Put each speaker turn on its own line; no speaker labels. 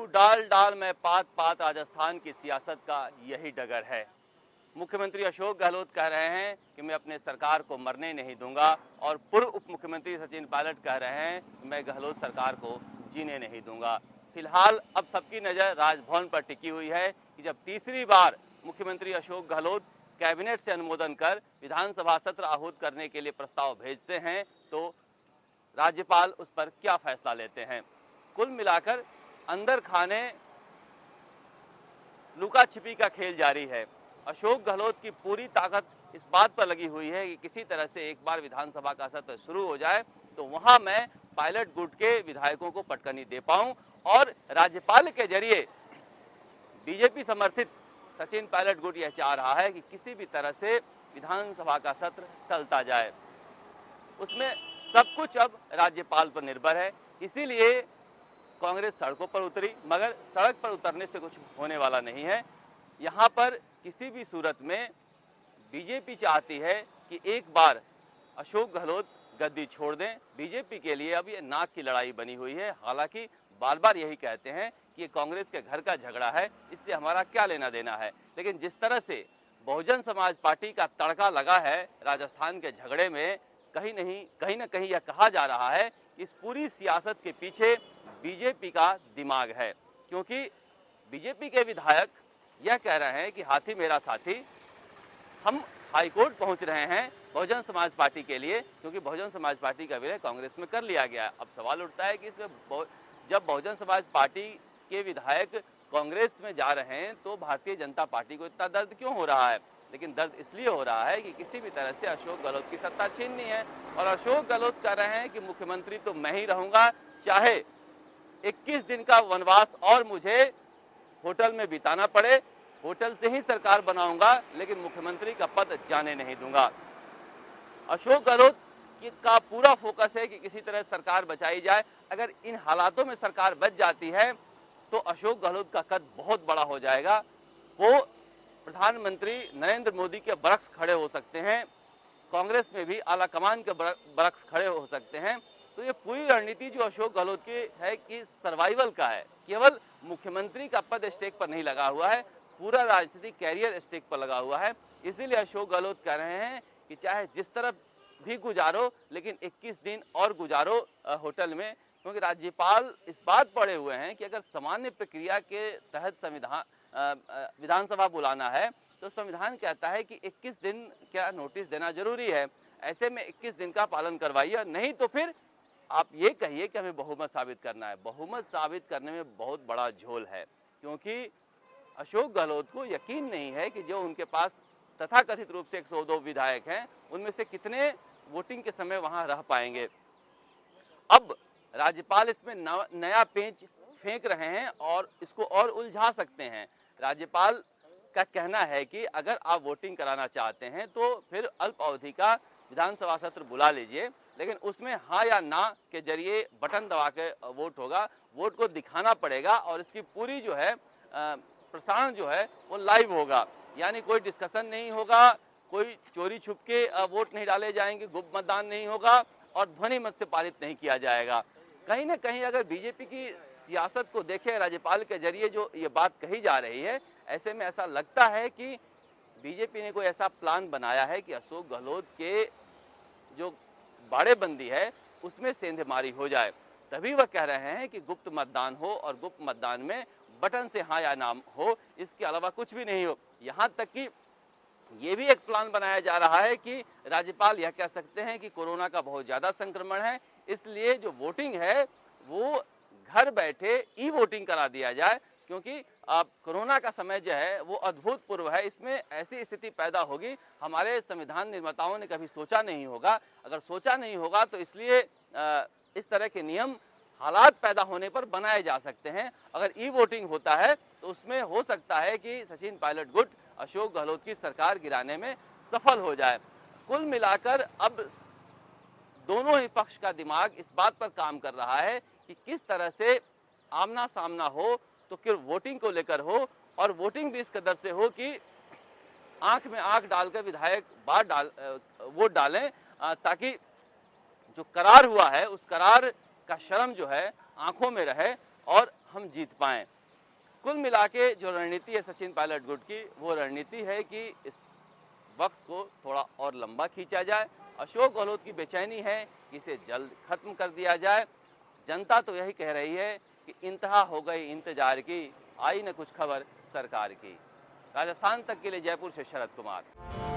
डाल डाल में पात पात राजस्थान की सियासत का यही डगर है। मुख्यमंत्री अशोक गहलोत कह रहे हैं कि मैं अपने सरकार को मरने नहीं दूंगा और पूर्व उप मुख्यमंत्री सचिन पायलट कह रहे हैं कि मैं गहलोत सरकार को जीने नहीं दूंगा। फिलहाल अब सबकी नजर राजभवन पर टिकी हुई है कि जब तीसरी बार मुख्यमंत्री अशोक गहलोत कैबिनेट से अनुमोदन कर विधानसभा सत्र आहूत करने के लिए प्रस्ताव भेजते हैं तो राज्यपाल उस पर क्या फैसला लेते हैं। कुल मिलाकर अंदर खाने लुका छिपी का खेल जारी है। अशोक गहलोत की पूरी ताकत इस बात पर लगी हुई है कि किसी तरह से एक बार विधानसभा का सत्र शुरू हो जाए तो वहां मैं पायलट गुट के विधायकों को पटकनी दे पाऊं और राज्यपाल के जरिए बीजेपी समर्थित सचिन पायलट गुट यह चाह रहा है कि किसी भी तरह से विधानसभा का सत्र टलता जाए। उसमें सब कुछ अब राज्यपाल पर निर्भर है, इसीलिए कांग्रेस सड़कों पर उतरी, मगर सड़क पर उतरने से कुछ होने वाला नहीं है। यहाँ पर किसी भी सूरत में बीजेपी चाहती है कि एक बार अशोक गहलोत गद्दी छोड़ दें। बीजेपी के लिए अब ये नाक की लड़ाई बनी हुई है। हालांकि बार बार यही कहते हैं कि ये कांग्रेस के घर का झगड़ा है, इससे हमारा क्या लेना देना है, लेकिन जिस तरह से बहुजन समाज पार्टी का तड़का लगा है राजस्थान के झगड़े में, कहीं ना कहीं यह कहा जा रहा है इस पूरी सियासत के पीछे बीजेपी का दिमाग है। क्योंकि बीजेपी के विधायक यह कह रहे हैं कि हाथी मेरा साथी, हम हाईकोर्ट पहुंच रहे हैं बहुजन समाज पार्टी के लिए, क्योंकि बहुजन समाज पार्टी का विलय कांग्रेस में कर लिया गया। अब सवाल उठता है कि इसमें जब बहुजन समाज पार्टी के विधायक कांग्रेस में जा रहे हैं तो भारतीय जनता पार्टी को इतना दर्द क्यों हो रहा है? लेकिन दर्द इसलिए हो रहा है कि किसी भी तरह से अशोक गहलोत की सत्ता छीननी है और अशोक गहलोत कह रहे हैं कि मुख्यमंत्री तो मैं ही रहूंगा, चाहे 21 दिन का वनवास और मुझे होटल में बिताना पड़े, होटल से ही सरकार बनाऊंगा, लेकिन मुख्यमंत्री का पद जाने नहीं दूंगा। अशोक गहलोत का पूरा फोकस है कि किसी तरह सरकार बचाई जाए। अगर इन हालातों में सरकार बच जाती है तो अशोक गहलोत का कद बहुत बड़ा हो जाएगा। वो प्रधानमंत्री नरेंद्र मोदी के बरक्स खड़े हो सकते हैं, कांग्रेस में भी आला कमान के बरक्स खड़े हो सकते हैं। तो ये पूरी रणनीति जो अशोक गहलोत की है कि सर्वाइवल का है, केवल मुख्यमंत्री का पद स्टेक पर नहीं लगा हुआ है, पूरा राजनीतिक कैरियर स्टेक पर लगा हुआ है। इसीलिए अशोक गहलोत कह रहे हैं कि चाहे जिस तरफ भी गुजारो, लेकिन 21 दिन और गुजारो होटल में, क्योंकि राज्यपाल इस बात पड़े हुए हैं कि अगर सामान्य प्रक्रिया के तहत विधानसभा बुलाना है तो संविधान कहता है कि 21 दिन क्या नोटिस देना जरूरी है। ऐसे में 21 दिन का पालन करवाइए, नहीं तो फिर आप ये कहिए कि हमें बहुमत साबित करना है। बहुमत साबित करने में बहुत बड़ा झोल है, क्योंकि अशोक गहलोत को यकीन नहीं है कि जो उनके पास तथाकथित रूप से 102 विधायक हैं, उनमें से कितने वोटिंग के समय वहां रह पाएंगे। अब राज्यपाल इसमें नया पेंच फेंक रहे हैं और इसको और उलझा सकते हैं। राज्यपाल का कहना है कि अगर आप वोटिंग कराना चाहते हैं तो फिर अल्प अवधि का विधानसभा सत्र बुला लीजिए, लेकिन उसमें हाँ या ना के जरिए बटन दबा के वोट होगा, वोट को दिखाना पड़ेगा और इसकी पूरी जो है प्रसारण जो है वो लाइव होगा। यानी कोई डिस्कशन नहीं होगा, कोई चोरी छुप के वोट नहीं डाले जाएंगे, गुप्त मतदान नहीं होगा और ध्वनि मत से पारित नहीं किया जाएगा। कहीं ना कहीं अगर बीजेपी की सियासत को देखें, राज्यपाल के जरिए जो ये बात कही जा रही है, ऐसे में ऐसा लगता है कि बीजेपी ने कोई ऐसा प्लान बनाया है कि अशोक गहलोत के जो बाड़ेबंदी है उसमें सेंधमारी हो जाए। तभी वह कह रहे हैं कि गुप्त मतदान हो और गुप्त मतदान में बटन से हाँ या ना हो, इसके अलावा कुछ भी नहीं हो। यहाँ तक कि ये भी एक प्लान बनाया जा रहा है कि राज्यपाल यह कह सकते हैं कि कोरोना का बहुत ज्यादा संक्रमण है, इसलिए जो वोटिंग है वो घर बैठे ई वोटिंग करा दिया जाए, क्योंकि अब कोरोना का समय जो है वो अभूतपूर्व है। इसमें ऐसी स्थिति पैदा होगी, हमारे संविधान निर्माताओं ने कभी सोचा नहीं होगा। अगर सोचा नहीं होगा तो इसलिए इस तरह के नियम हालात पैदा होने पर बनाए जा सकते हैं। अगर ई वोटिंग होता है तो उसमें हो सकता है कि सचिन पायलट गुट अशोक गहलोत की सरकार गिराने में सफल हो जाए। कुल मिलाकर अब दोनों ही पक्ष का दिमाग इस बात पर काम कर रहा है कि किस तरह से आमना सामना हो, तो फिर वोटिंग को लेकर हो और वोटिंग भी इस कदर से हो कि आंख में आंख डालकर विधायक वोट डालें, ताकि जो करार हुआ है उस करार का शर्म जो है आंखों में रहे और हम जीत पाएं। कुल मिला के जो रणनीति है सचिन पायलट गुट की, वो रणनीति है कि इस वक्त को थोड़ा और लंबा खींचा जाए। अशोक गहलोत की बेचैनी है कि इसे जल्द खत्म कर दिया जाए। जनता तो यही कह रही है कि इंतहा हो गई इंतजार की, आई न कुछ खबर सरकार की। राजस्थान तक के लिए जयपुर से शरद कुमार।